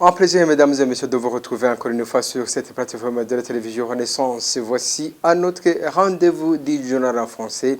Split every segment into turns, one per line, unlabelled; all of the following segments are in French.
Un plaisir, mesdames et messieurs, de vous retrouver encore une fois sur cette plateforme de la télévision Renaissance. Voici à notre rendez-vous du journal en français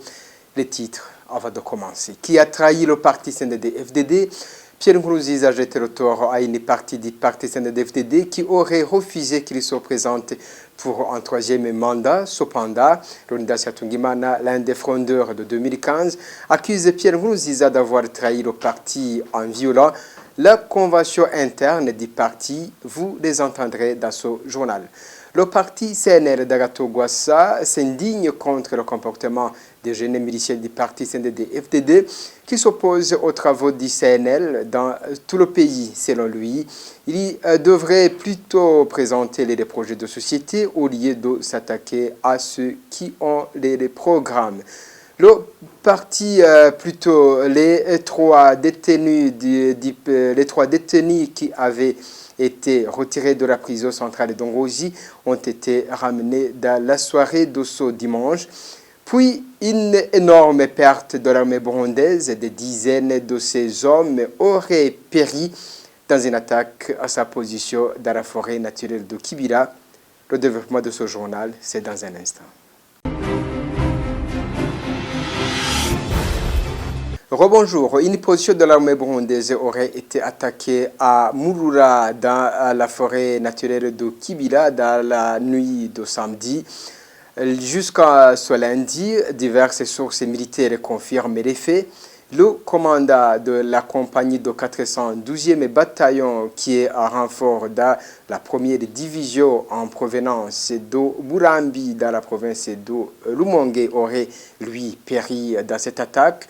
les titres avant de commencer. Qui a trahi le parti CNDD-FDD? Pierre Nkurunziza a jeté le tort à une partie du parti CNDD-FDD qui aurait refusé qu'il se présente pour un troisième mandat. Cependant, Leonidas Yatungimana, l'un des frondeurs de 2015, accuse Pierre Nkurunziza d'avoir trahi le parti en violant la convention interne du parti. Vous les entendrez dans ce journal. Le parti CNL d'Agathon Rwasa s'indigne contre le comportement des jeunes miliciens du parti CNDD-FDD qui s'opposent aux travaux du CNL dans tout le pays. Selon lui, il devrait plutôt présenter les projets de société au lieu de s'attaquer à ceux qui ont les programmes. Le parti, plutôt les trois détenus qui avaient été retirés de la prison centrale d'Ongozi ont été ramenés dans la soirée de ce dimanche. Puis une énorme perte de l'armée burundaise, des dizaines de ces hommes auraient péri dans une attaque à sa position dans la forêt naturelle de Kibira. Le développement de ce journal, c'est dans un instant. Rebonjour. Une position de l'armée burundaise aurait été attaquée à Murura dans la forêt naturelle de Kibira dans la nuit de samedi. Jusqu'à ce lundi, diverses sources militaires confirment les faits. Le commandant de la compagnie de 412e bataillon qui est à renfort dans la première division en provenance de Burambi dans la province de Rumonge aurait lui péri dans cette attaque.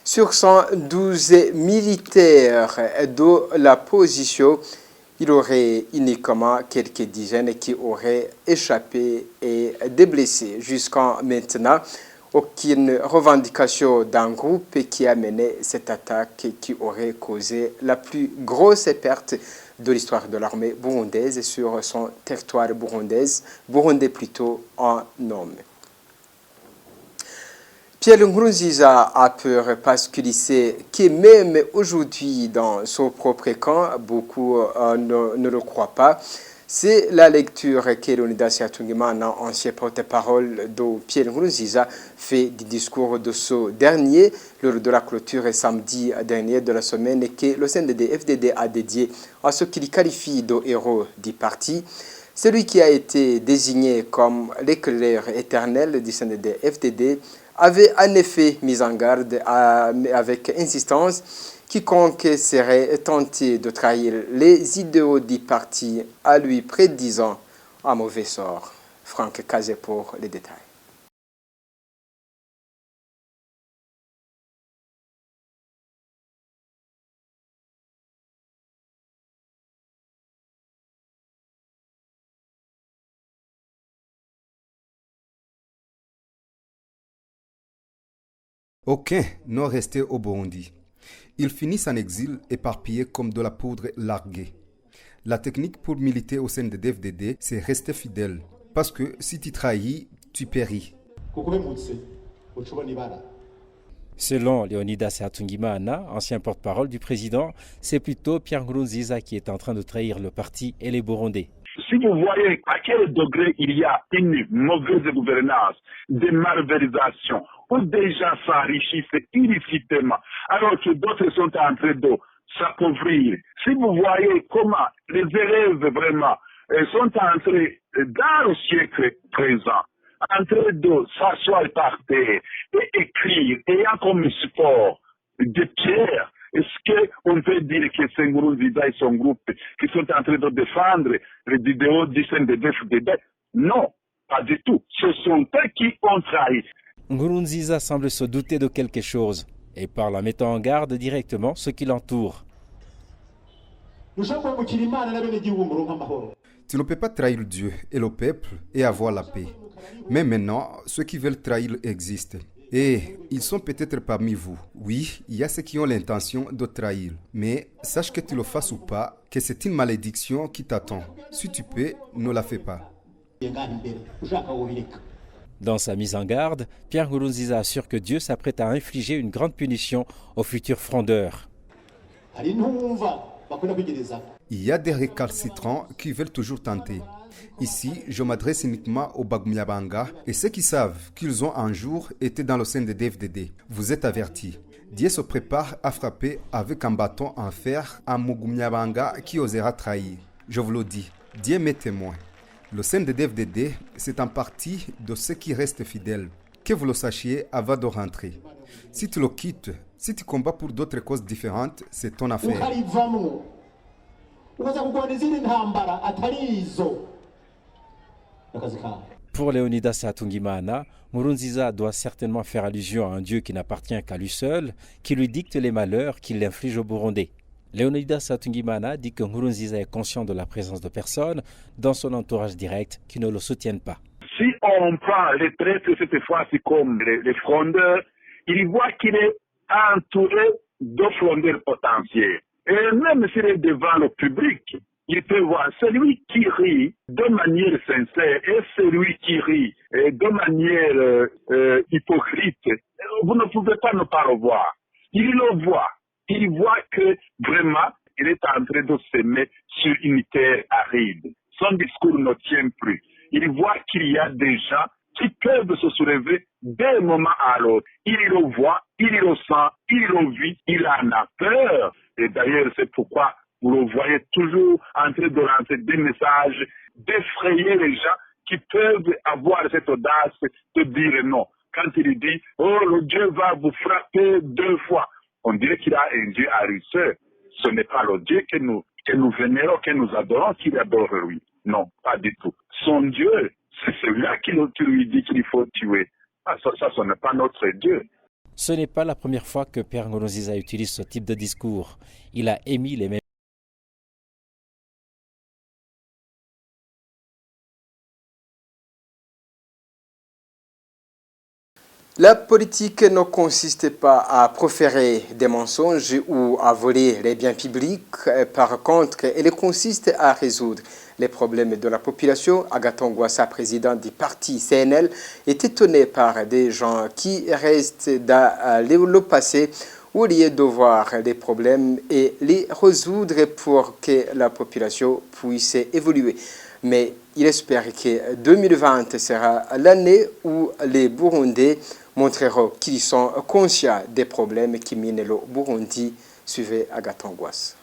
Sur 112 militaires de la position, il y aurait uniquement quelques dizaines qui auraient échappé et des blessés. Jusqu'à maintenant, aucune revendication d'un groupe qui a mené cette attaque qui aurait causé la plus grosse perte de l'histoire de l'armée burundaise sur son territoire burundais plutôt en homme. Pierre Nkurunziza a peur parce qu'il sait que même aujourd'hui, dans son propre camp, beaucoup ne le croient pas. C'est la lecture que Leonidas Yatungimana, ancien porte-parole de Pierre Nkurunziza, fait du discours de ce dernier lors de la clôture samedi dernier de la semaine que le CNDD-FDD a dédié à ce qu'il qualifie de héros du parti. Celui qui a été désigné comme l'éclaireur éternel du CNDD-FDD avait en effet mis en garde avec insistance quiconque serait tenté de trahir les idéaux du parti à lui prédisant un mauvais sort. Franck Kazé pour les détails.
Aucun n'ont resté au Burundi. Ils finissent en exil, éparpillés comme de la poudre larguée. La technique pour militer au sein de DFDD, c'est rester fidèle. Parce que si tu trahis, tu péris.
Selon Leonidas Yatungimana, ancien porte-parole du président, c'est plutôt Pierre Nkurunziza qui est en train de trahir le parti et les Burundais.
Si vous voyez à quel degré il y a une mauvaise gouvernance, des malversations, où des gens s'enrichissent illicitement, alors que d'autres sont en train de s'appauvrir. Si vous voyez comment les élèves vraiment sont en train, dans le siècle présent, en train de s'asseoir par terre et écrire, ayant comme support des pierres, est-ce qu'on peut dire que c'est Nkurunziza et son groupe qui sont en train de défendre les idéaux du CNDD-FDD? Non, pas du tout. Ce sont eux qui ont trahi.
Nkurunziza semble se douter de quelque chose et parle en mettant en garde directement ceux qui l'entourent.
Tu ne peux pas trahir Dieu et le peuple et avoir la paix. Mais maintenant, ceux qui veulent trahir existent. Et ils sont peut-être parmi vous. Oui, il y a ceux qui ont l'intention de trahir. Mais sache que tu le fasses ou pas, que c'est une malédiction qui t'attend. Si tu peux, ne la fais pas.
Dans sa mise en garde, Pierre Nkurunziza assure que Dieu s'apprête à infliger une grande punition aux futurs frondeurs.
Il Il y a des récalcitrants qui veulent toujours tenter. Ici, je m'adresse uniquement aux Bagumyabanga et ceux qui savent qu'ils ont un jour été dans le sein de DFDD. Vous êtes avertis. Dieu se prépare à frapper avec un bâton en fer un Mugumyabanga qui osera trahir. Je vous le dis, Dieu m'est témoin. Le sein de DFDD, c'est un parti de ceux qui restent fidèles. Que vous le sachiez avant de rentrer. Si tu le quittes, si tu combats pour d'autres causes différentes, c'est ton affaire.
Pour Leonidas Satungimana, Nkurunziza doit certainement faire allusion à un Dieu qui n'appartient qu'à lui seul, qui lui dicte les malheurs qu'il inflige au Burundais. Leonidas Satungimana dit que Nkurunziza est conscient de la présence de personnes dans son entourage direct qui ne le soutiennent pas.
Si on prend les traîtres cette fois-ci comme les frondeurs, il voit qu'il est entouré de frondeurs potentiels. Et même s'il est devant le public, il peut voir celui qui rit de manière sincère et celui qui rit de manière hypocrite. Vous ne pouvez pas ne pas le voir. Il le voit. Il voit que vraiment, il est en train de s'aimer sur une terre aride. Son discours ne tient plus. Il voit qu'il y a des gens qui peuvent se soulever d'un moment à l'autre. Il le voit, il le sent, il le vit, il en a peur. Et d'ailleurs, c'est pourquoi vous le voyez toujours en train de lancer des messages, d'effrayer les gens qui peuvent avoir cette audace de dire non. Quand il dit, oh, le Dieu va vous frapper 2 fois, on dirait qu'il a un Dieu harisseur. Ce n'est pas le Dieu que nous vénérons, que nous adorons, qu'il adore lui. Non, pas du tout. Son Dieu, c'est celui-là qui lui dit qu'il faut tuer. Ah, ça, ce n'est pas notre Dieu.
Ce n'est pas la première fois que Pierre Nkurunziza utilise ce type de discours. Il a émis les mêmes.
La politique ne consiste pas à proférer des mensonges ou à voler les biens publics. Par contre, elle consiste à résoudre les problèmes de la population. Agathon Rwasa, président du parti CNL, est étonné par des gens qui restent dans le passé au lieu de voir les problèmes et les résoudre pour que la population puisse évoluer. Mais il espère que 2020 sera l'année où les Burundais montreront qu'ils sont conscients des problèmes qui minent le Burundi. Suivez Agathon Rwasa.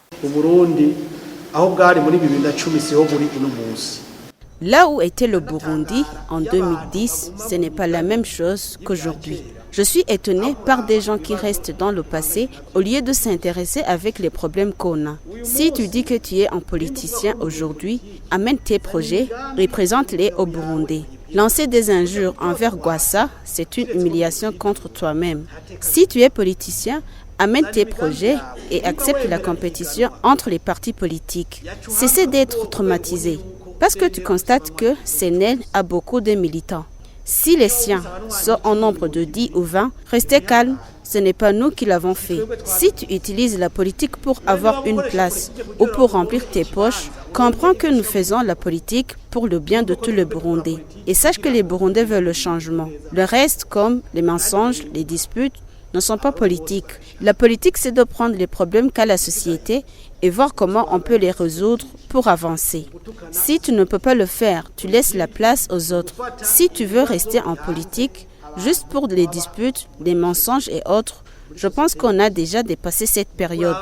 Là où était le Burundi en 2010, ce n'est pas la même chose qu'aujourd'hui. Je suis étonné par des gens qui restent dans le passé au lieu de s'intéresser avec les problèmes qu'on a. Si tu dis que tu es un politicien aujourd'hui, amène tes projets et présente-les au Burundi. Lancer des injures envers Rwasa, c'est une humiliation contre toi-même. Si tu es politicien, amène tes projets et accepte la compétition entre les partis politiques. Cessez d'être traumatisé parce que tu constates que CNL a beaucoup de militants. Si les siens sont en nombre de 10 ou 20, restez calme, ce n'est pas nous qui l'avons fait. Si tu utilises la politique pour avoir une place ou pour remplir tes poches, comprends que nous faisons la politique pour le bien de tout le Burundi. Et sache que les Burundais veulent le changement. Le reste, comme les mensonges, les disputes, ne sont pas politiques. La politique, c'est de prendre les problèmes qu'a la société et voir comment on peut les résoudre pour avancer. Si tu ne peux pas le faire, tu laisses la place aux autres. Si tu veux rester en politique, juste pour les disputes, les mensonges et autres, je pense qu'on a déjà dépassé cette période.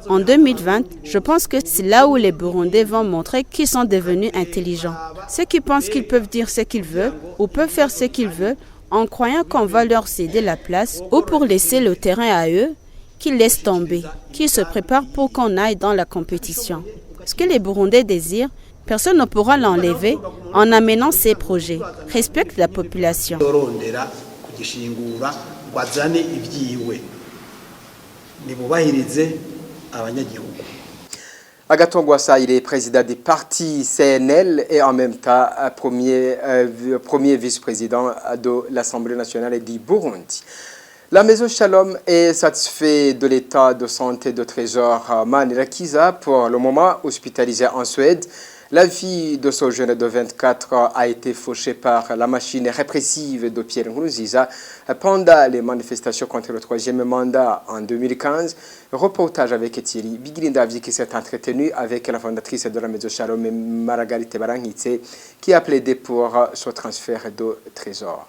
En 2020, je pense que c'est là où les Burundais vont montrer qu'ils sont devenus intelligents. Ceux qui pensent qu'ils peuvent dire ce qu'ils veulent ou peuvent faire ce qu'ils veulent en croyant qu'on va leur céder la place ou pour laisser le terrain à eux, qu'ils laissent tomber, qu'ils se préparent pour qu'on aille dans la compétition. Ce que les Burundais désirent, personne ne pourra l'enlever en amenant ses projets. Respecte la population.
Agathon Rwasa, il est président du parti CNL et en même temps premier vice-président de l'Assemblée nationale du Burundi. La Maison Shalom est satisfaite de l'état de santé de Trésor Manirakiza, pour le moment hospitalisé en Suède. La vie de ce jeune de 24 ans a été fauchée par la machine répressive de Pierre Nkurunziza pendant les manifestations contre le troisième mandat en 2015. Reportage avec Thierry Bigirindavi qui s'est entretenu avec la fondatrice de la Maison Shalom, Margarite Barangitse, qui a plaidé pour ce transfert de trésor.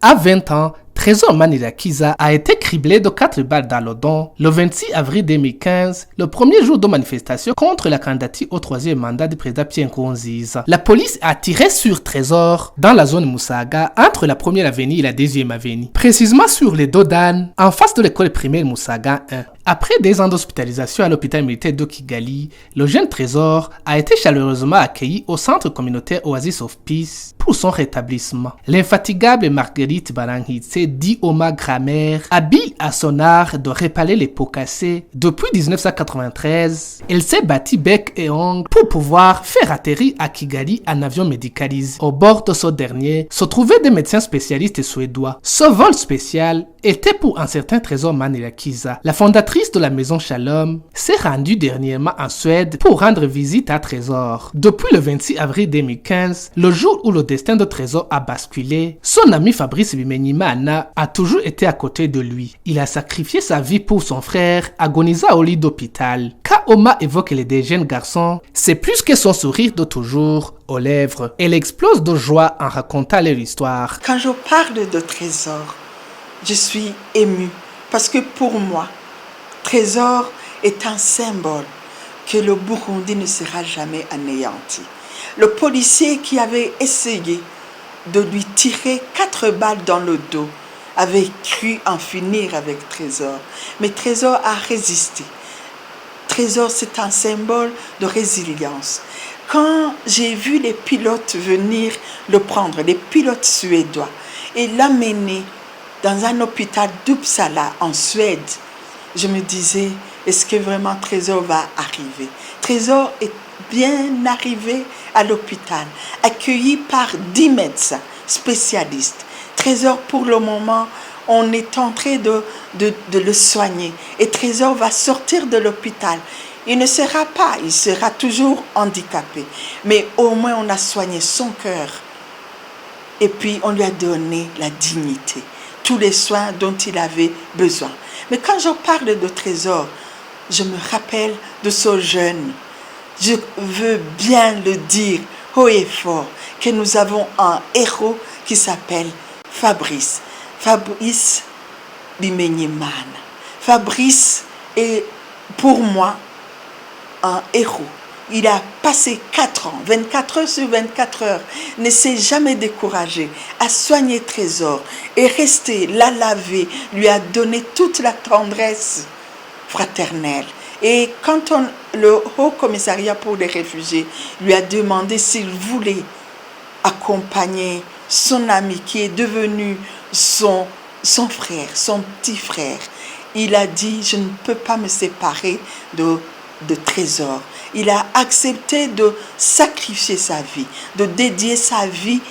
À 20 ans, Trésor Manirakiza a été criblé de 4 balles dans le dos le 26 avril 2015, le premier jour de manifestation contre la candidature au troisième mandat du président Pierre Nkurunziza. La police a tiré sur Trésor dans la zone Moussaga, entre la première avenue et la deuxième avenue, précisément sur les dos d'âne, en face de l'école primaire Moussaga 1. Après des ans d'hospitalisation à l'hôpital militaire de Kigali, le jeune Trésor a été chaleureusement accueilli au centre communautaire Oasis of Peace pour son rétablissement. L'infatigable Marguerite Barangitse dit Oma Grammaire, habile à son art de réparer les pots cassés. Depuis 1993, elle s'est battue bec et ongle pour pouvoir faire atterrir à Kigali un avion médicalisé. Au bord de ce dernier se trouvaient des médecins spécialistes suédois. Ce vol spécial était pour un certain Trésor Manirakiza. La fondatrice de la Maison Shalom s'est rendue dernièrement en Suède pour rendre visite à Trésor. Depuis le 26 avril 2015, le jour où le destin de Trésor a basculé, son ami Fabrice Bimenyimana a toujours été à côté de lui. Il a sacrifié sa vie pour son frère, agonisant au lit d'hôpital. Quand Oma évoque les deux jeunes garçons, c'est plus que son sourire de toujours aux lèvres. Elle explose de joie en racontant leur histoire.
Quand je parle de Trésor, je suis émue parce que pour moi, Trésor est un symbole que le Burundi ne sera jamais anéanti. Le policier qui avait essayé de lui tirer 4 balles dans le dos avait cru en finir avec Trésor. Mais Trésor a résisté. Trésor, c'est un symbole de résilience. Quand j'ai vu les pilotes venir le prendre, les pilotes suédois, et l'amener dans un hôpital d'Uppsala en Suède, je me disais, est-ce que vraiment Trésor va arriver? Trésor est bien arrivé à l'hôpital, accueilli par 10 médecins spécialistes. Trésor, pour le moment, on est en train de le soigner. Et Trésor va sortir de l'hôpital. Il sera toujours handicapé. Mais au moins, on a soigné son cœur. Et puis, on lui a donné la dignité, tous les soins dont il avait besoin. Mais quand je parle de Trésor, je me rappelle de ce jeune. Je veux bien le dire haut et fort que nous avons un héros qui s'appelle Fabrice Bimenyimana. Fabrice est pour moi un héros. Il a passé 4 ans, 24 heures sur 24 heures, ne s'est jamais découragé, a soigné Trésor, est resté, l'a lavé, lui a donné toute la tendresse fraternelle. Et quand le Haut Commissariat pour les réfugiés lui a demandé s'il voulait accompagner son ami qui est devenu son frère, son petit frère, il a dit, je ne peux pas me séparer de Trésor. Il a accepté de sacrifier sa vie, de dédier sa vie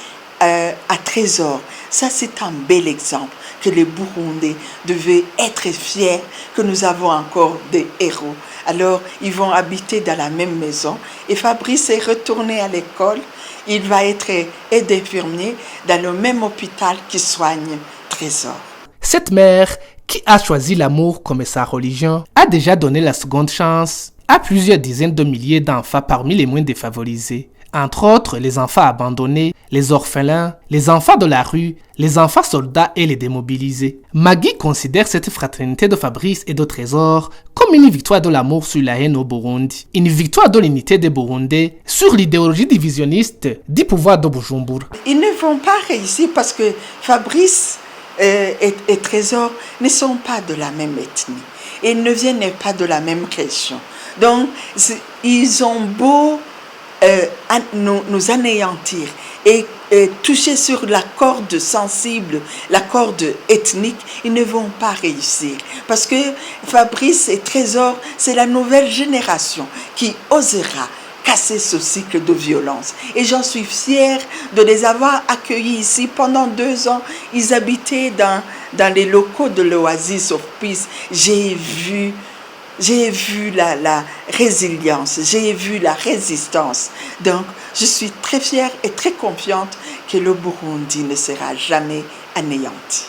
à Trésor. Ça, c'est un bel exemple que les Burundais devaient être fiers que nous avons encore des héros. Alors, ils vont habiter dans la même maison. Et Fabrice est retourné à l'école. Il va être aide infirmier dans le même hôpital qui soigne Trésor.
Cette mère, qui a choisi l'amour comme sa religion, a déjà donné la seconde chance à plusieurs dizaines de milliers d'enfants parmi les moins défavorisés. Entre autres, les enfants abandonnés, les orphelins, les enfants de la rue, les enfants soldats et les démobilisés. Maggie considère cette fraternité de Fabrice et de Trésor comme une victoire de l'amour sur la haine au Burundi. Une victoire de l'unité des Burundais sur l'idéologie divisionniste du pouvoir de Bujumbura.
Ils ne vont pas réussir parce que Fabrice et Trésor ne sont pas de la même ethnie. Ils ne viennent pas de la même région. Donc, ils ont beau nous anéantir et toucher sur la corde sensible, la corde ethnique, ils ne vont pas réussir. Parce que Fabrice et Trésor, c'est la nouvelle génération qui osera casser ce cycle de violence. Et j'en suis fière de les avoir accueillis ici pendant 2 ans. Ils habitaient dans les locaux de l'Oasis of Peace. J'ai vu j'ai vu la résilience, j'ai vu la résistance. Donc, je suis très fière et très confiante que le Burundi ne sera jamais anéanti.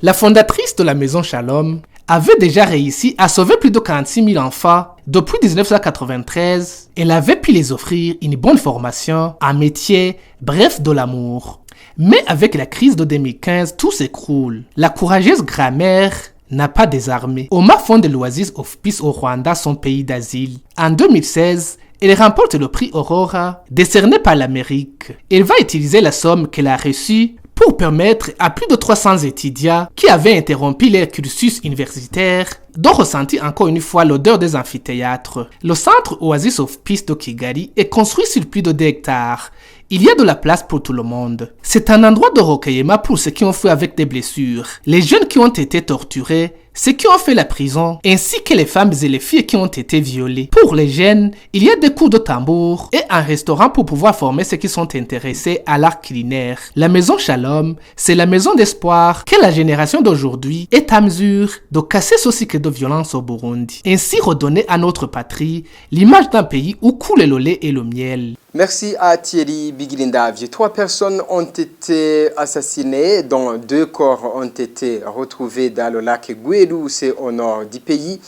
La fondatrice de la Maison Shalom avait déjà réussi à sauver plus de 46 000 enfants depuis 1993. Elle avait pu les offrir une bonne formation, un métier, bref, de l'amour. Mais avec la crise de 2015, tout s'écroule. La courageuse grand-mère n'a pas désarmé. Omar fonde l'Oasis of Peace au Rwanda, son pays d'asile. En 2016, elle remporte le prix Aurora, décerné par l'Amérique. Elle va utiliser la somme qu'elle a reçue pour permettre à plus de 300 étudiants qui avaient interrompu leur cursus universitaire de ressentir encore une fois l'odeur des amphithéâtres. Le centre Oasis of Peace de Kigali est construit sur plus de 2 hectares. Il y a de la place pour tout le monde. C'est un endroit de recueillement pour ceux qui ont fui avec des blessures, les jeunes qui ont été torturés, ceux qui ont fait la prison, ainsi que les femmes et les filles qui ont été violées. Pour les jeunes, il y a des cours de tambour et un restaurant pour pouvoir former ceux qui sont intéressés à l'art culinaire. La Maison Shalom, c'est la maison d'espoir que la génération d'aujourd'hui est à mesure de casser ce cycle de violence au Burundi. Ainsi redonner à notre patrie l'image d'un pays où coule le lait et le miel.
Merci à Thierry Bigilindavie. 3 personnes ont été assassinées, dont 2 corps ont été retrouvés dans le lac Gweru, c'est au nord du pays.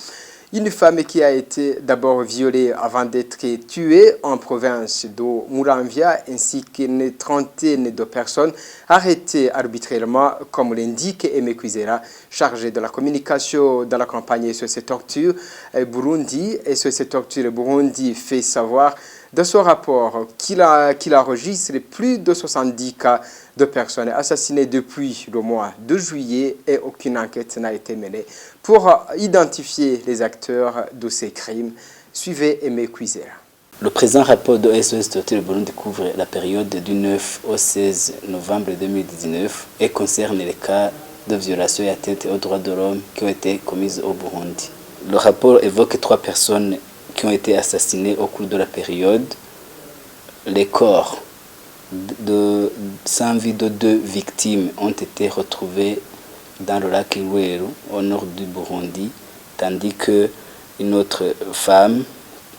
Une femme qui a été d'abord violée avant d'être tuée en province de Muramvya, ainsi qu'une trentaine de personnes arrêtées arbitrairement, comme l'indique Aimé Kwizera, chargé de la communication dans la campagne sur ces tortures Burundi. Et sur ces tortures, Burundi fait savoir dans son rapport qu'il enregistre plus de 70 cas de personnes assassinées depuis le mois de juillet et aucune enquête n'a été menée pour identifier les acteurs de ces crimes. Suivez Aimé Kwizera.
Le présent rapport de SOS Torture Burundi couvre la période du 9 au 16 novembre 2019 et concerne les cas de violation et atteinte aux droits de l'homme qui ont été commises au Burundi. Le rapport évoque 3 personnes qui ont été assassinés au cours de la période. Les corps sans vie de 2 victimes ont été retrouvés dans le lac Gweru, au nord du Burundi, tandis qu'une autre femme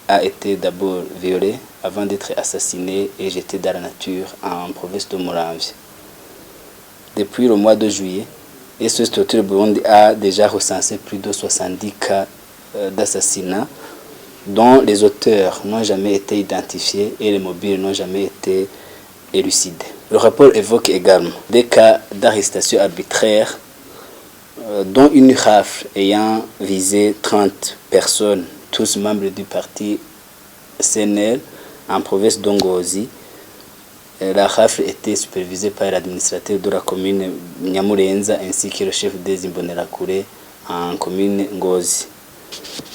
a été d'abord violée avant d'être assassinée et jetée dans la nature en province de Muramvya. Depuis le mois de juillet, SOS Torture Burundi a déjà recensé plus de 70 cas d'assassinat dont les auteurs n'ont jamais été identifiés et les mobiles n'ont jamais été élucidés. Le rapport évoque également des cas d'arrestation arbitraire, dont une rafle ayant visé 30 personnes, tous membres du parti CNL en province d'Ongozi. La rafle était supervisée par l'administrateur de la commune Nyamurenza ainsi que le chef des Imbonerakure en commune Ngozi.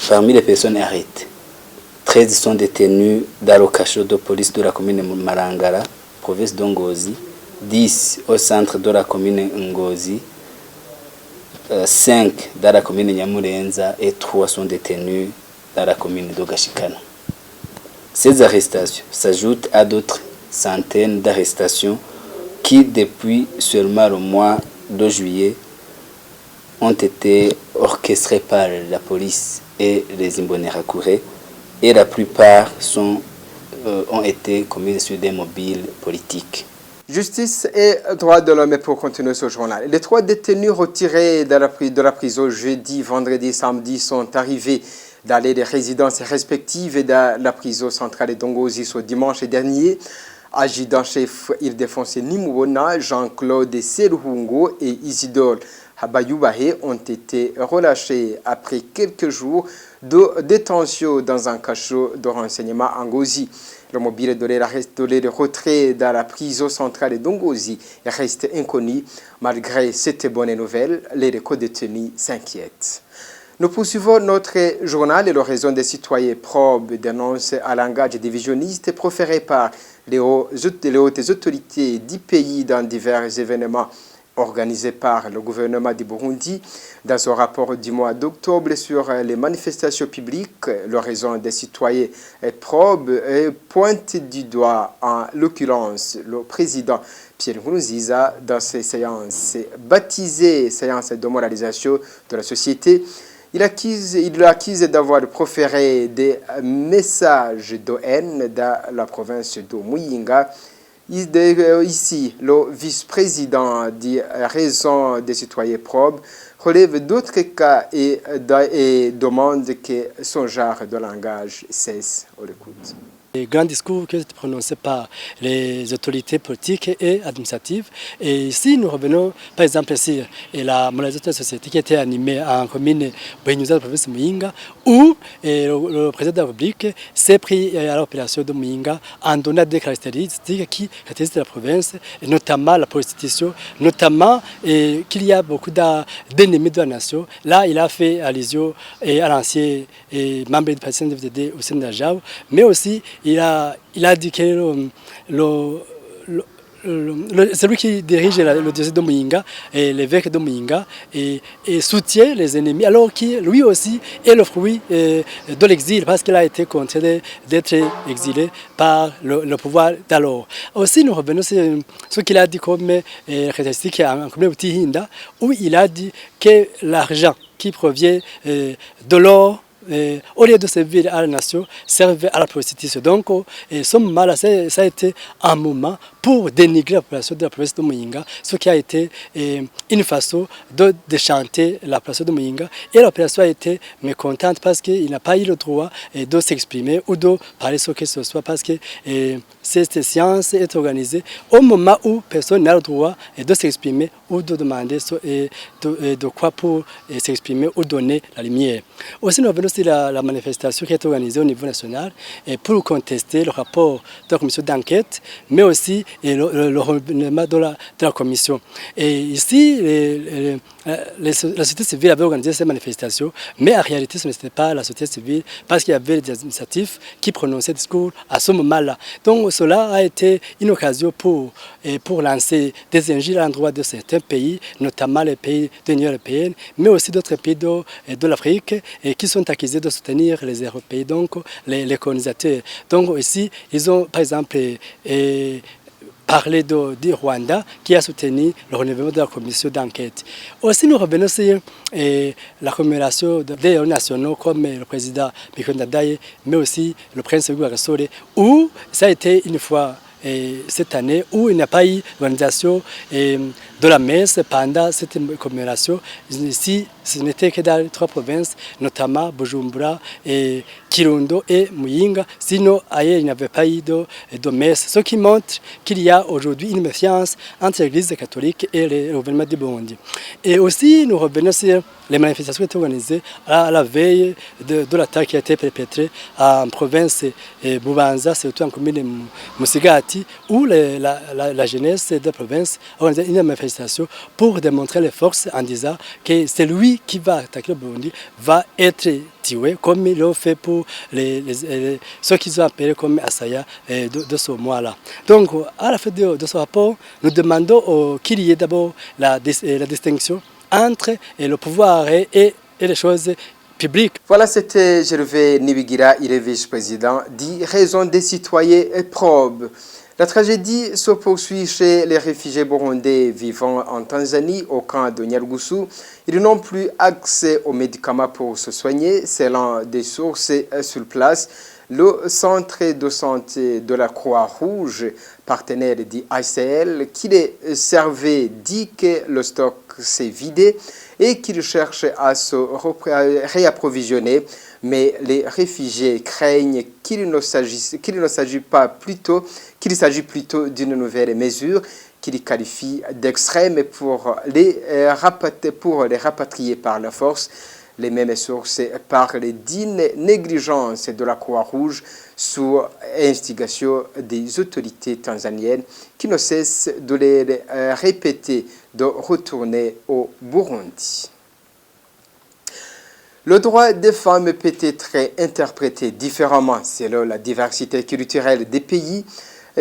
Parmi les personnes arrêtées, 13 sont détenus dans le cachot de police de la commune Marangara, province d'Ongozi, 10 au centre de la commune Ngozi, 5 dans la commune Nyamurenza et 3 sont détenus dans la commune de Gashikana. Ces arrestations s'ajoutent à d'autres centaines d'arrestations qui, depuis seulement le mois de juillet, ont été orchestrées par la police et les Imbonerakure, et la plupart ont été commises sur des mobiles politiques.
Justice et droits de l'homme pour continuer ce journal. Les 3 détenus retirés de la prison jeudi, vendredi, samedi sont arrivés dans les résidences respectives et dans la prison centrale d'Ongozi ce dimanche dernier. Adjudant-chef Ildefonse Nimubona, Jean-Claude Seruhungo et Isidore Habayubahe ont été relâchés après quelques jours de détention dans un cachot de renseignement à Ngozi. Le mobile de leur retrait dans la prison centrale d'Ongozi reste inconnu. Malgré cette bonne nouvelle, les co-détenus s'inquiètent. Nous poursuivons notre journal et le réseau des citoyens probes dénonce à langage divisionniste proféré par les hautes autorités du pays dans divers événements organisés par le gouvernement du Burundi. Dans son rapport du mois d'octobre sur les manifestations publiques, le réseau des citoyens probe pointe du doigt, en l'occurrence, le président Pierre Nkurunziza dans ses séances baptisées séances de moralisation de la société. Il l'accuse d'avoir proféré des messages de haine dans la province de Muyinga. Ici, le vice-président dit raison des citoyens probes relève d'autres cas et demande que son genre de langage cesse. On l'écoute.
Les grands discours qui étaient prononcés par les autorités politiques et administratives. Et ici, nous revenons, par exemple, ici, la mobilisation de la société qui était animée en commune Bohinuza de la province de Muyinga, où le président de la République s'est pris à l'opération de Muyinga en donnant des caractéristiques qui caractérisent la province, et notamment la prostitution, notamment qu'il y a beaucoup d'ennemis de la nation. Là, il a fait allusion à l'ancien membre du parti CNDD-FDD au sein de la JAO, mais aussi il a dit que celui qui dirige le diocèse de Muyinga, l'évêque de Muyinga, et soutient les ennemis, alors qu'il lui aussi est le fruit de l'exil, parce qu'il a été contraint d'être exilé par le pouvoir d'alors. Aussi, nous revenons sur ce qu'il a dit comme caractéristique en communauté Hinda, où il a dit que l'argent qui provient de l'or, au lieu de servir à la nation, servait à la prostitution. Donc, ce moment-là, ça a été un moment pour dénigrer la population de la province de Muyinga, ce qui a été une façon de chanter la population de Muyinga. Et la population a été mécontente parce qu'il n'a pas eu le droit de s'exprimer ou de parler ce que ce soit, parce que cette séance est organisée au moment où personne n'a le droit de s'exprimer ou de demander de quoi pour s'exprimer ou donner la lumière. Aussi, nous avons aussi la manifestation qui est organisée au niveau national pour contester le rapport de la commission d'enquête, mais aussi le renouvellement de la commission. Et ici, la société civile avait organisé ces manifestations, mais en réalité, ce n'était pas la société civile, parce qu'il y avait des administratifs qui prononçaient des discours à ce moment-là. Donc, cela a été une occasion pour lancer des injures à l'endroit de certains pays, notamment les pays de l'Union européenne, mais aussi d'autres pays de l'Afrique, qui sont accusés de soutenir les Européens, donc les colonisateurs. Donc, ici, ils ont, par exemple, parler du Rwanda qui a soutenu le renouvellement de la commission d'enquête. Aussi, nous revenons sur la commémoration des héros nationaux comme le président Mikhail Ndadaye, mais aussi le prince Louis Gasore, où ça a été une fois cette année où il n'y a pas eu d'organisation de la messe pendant cette commémoration. Ici, ce n'était que dans les 3 provinces, notamment Bujumbura, Kirundo et Muyinga. Sinon, ailleurs, il n'y avait pas eu de messe. Ce qui montre qu'il y a aujourd'hui une méfiance entre l'Église catholique et le gouvernement du Burundi. Et aussi, nous revenons sur les manifestations qui étaient organisées à la veille de l'attaque qui a été perpétrée en province Bubanza, surtout en commune Musigati, où la jeunesse de la province a organisé une manifestation pour démontrer les forces en disant que celui qui va attaquer le Burundi va être tué, comme ils l'ont fait pour ceux qu'ils ont appelés comme Asaya de ce mois-là. Donc, à la fin de ce rapport, nous demandons qu'il y ait d'abord la distinction entre le pouvoir et les choses publiques.
Voilà, c'était Gervais Nibigira, il est vice-président, dit Raison des citoyens et probes. La tragédie se poursuit chez les réfugiés burundais vivant en Tanzanie, au camp de Nyarugusu. Ils n'ont plus accès aux médicaments pour se soigner, selon des sources sur place. Le centre de santé de la Croix-Rouge, partenaire du ICL, qui les servait, dit que le stock s'est vidé et qu'il cherche à se réapprovisionner. Mais les réfugiés craignent qu'il s'agit plutôt d'une nouvelle mesure qu'ils qualifient d'extrême pour les rapatrier par la force. Les mêmes sources parlent d'une négligence de la Croix-Rouge sous instigation des autorités tanzaniennes qui ne cessent de les répéter de retourner au Burundi. Le droit des femmes peut être interprété différemment selon la diversité culturelle des pays.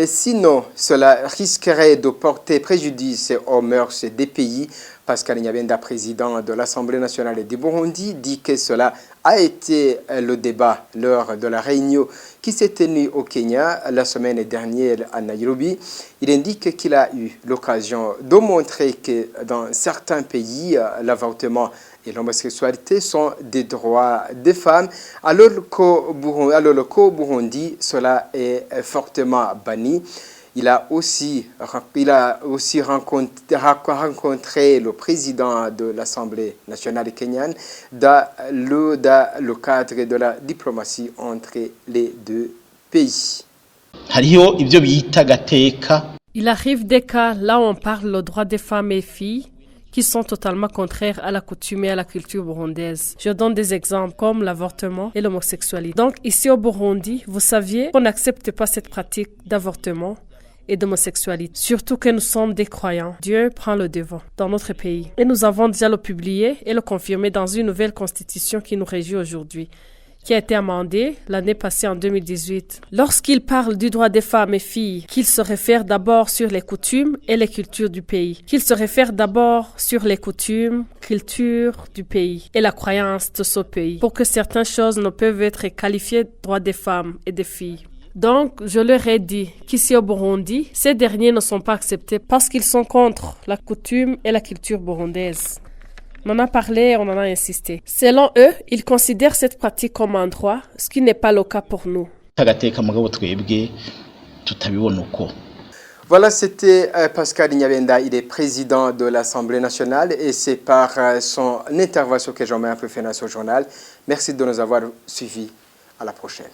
Sinon, cela risquerait de porter préjudice aux mœurs des pays. Pascal Nyabenda, président de l'Assemblée nationale du Burundi, dit que cela a été le débat lors de la réunion qui s'est tenue au Kenya la semaine dernière à Nairobi. Il indique qu'il a eu l'occasion de montrer que dans certains pays, l'avortement et l'homosexualité sont des droits des femmes, alors qu'au Burundi, cela est fortement banni. Il a aussi rencontré le président de l'Assemblée nationale kenyane dans le cadre de la diplomatie entre les deux pays.
Il arrive des cas là où on parle le droit des femmes et filles qui sont totalement contraires à la coutume et à la culture burundaise. Je donne des exemples comme l'avortement et l'homosexualité. Donc ici au Burundi, vous saviez qu'on n'accepte pas cette pratique d'avortement et d'homosexualité. Surtout que nous sommes des croyants. Dieu prend le devant dans notre pays. Et nous avons déjà le publié et le confirmé dans une nouvelle constitution qui nous régit aujourd'hui, qui a été amendée l'année passée en 2018. Lorsqu'il parle du droit des femmes et filles, qu'il se réfère d'abord sur les coutumes et les cultures du pays. Qu'il se réfère d'abord sur les coutumes, cultures du pays et la croyance de ce pays, pour que certaines choses ne peuvent être qualifiées de droits des femmes et des filles. Donc, je leur ai dit qu'ici au Burundi, ces derniers ne sont pas acceptés parce qu'ils sont contre la coutume et la culture burundaise. On en a parlé, on en a insisté. Selon eux, ils considèrent cette pratique comme un droit, ce qui n'est pas le cas pour nous.
Voilà, c'était Pascal Nyabenda, il est président de l'Assemblée nationale et c'est par son intervention que j'en mets un peu fin à ce journal. Merci de nous avoir suivis. À la prochaine.